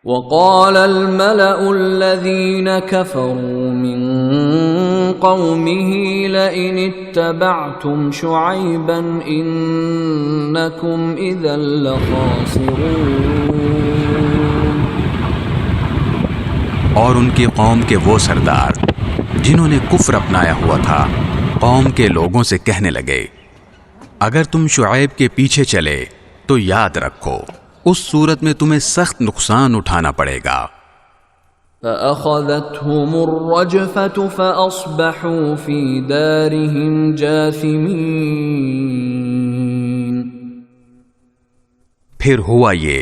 وقال الملأ الذين كفروا من قومه لئن اتبعتم شعيبا إنكم إذا لخاسرون. اور ان کی قوم کے وہ سردار جنہوں نے کفر اپنایا ہوا تھا قوم کے لوگوں سے کہنے لگے اگر تم شعیب کے پیچھے چلے تو یاد رکھو اس صورت میں تمہیں سخت نقصان اٹھانا پڑے گا. فأخذتهم الرجفة فأصبحوا في دارهم جاثمين. پھر ہوا یہ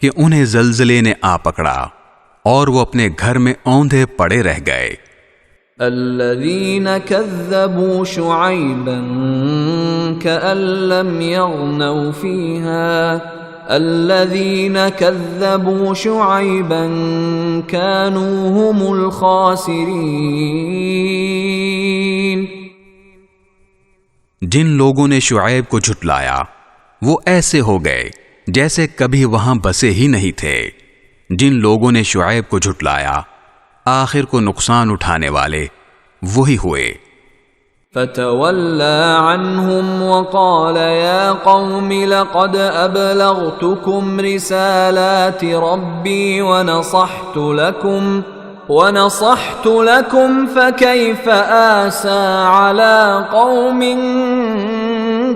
کہ انہیں زلزلے نے آ پکڑا اور وہ اپنے گھر میں اوندھے پڑے رہ گئے. الذين كذبوا شعيبا كأن لم يغنوا فيها الذين كذبوا شعيبا كانوا هم الخاسرين. جن لوگوں نے شعیب کو جھٹلایا وہ ایسے ہو گئے جیسے کبھی وہاں بسے ہی نہیں تھے. جن لوگوں نے شعیب کو جھٹلایا آخر کو نقصان اٹھانے والے وہی ہوئے. فتولى عنهم وقال يا قوم لقد أبلغتكم رسالات ربي ونصحت لكم فكيف آسى على قوم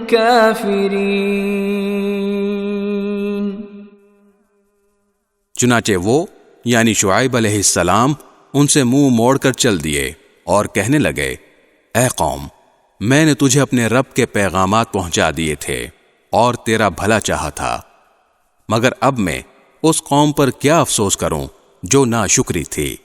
كافرين. چنانچہ وہ یعنی شعیب علیہ السلام ان سے منہ موڑ کر چل دیے اور کہنے لگے اے قوم میں نے تجھے اپنے رب کے پیغامات پہنچا دیے تھے اور تیرا بھلا چاہا تھا مگر اب میں اس قوم پر کیا افسوس کروں جو ناشکری تھی.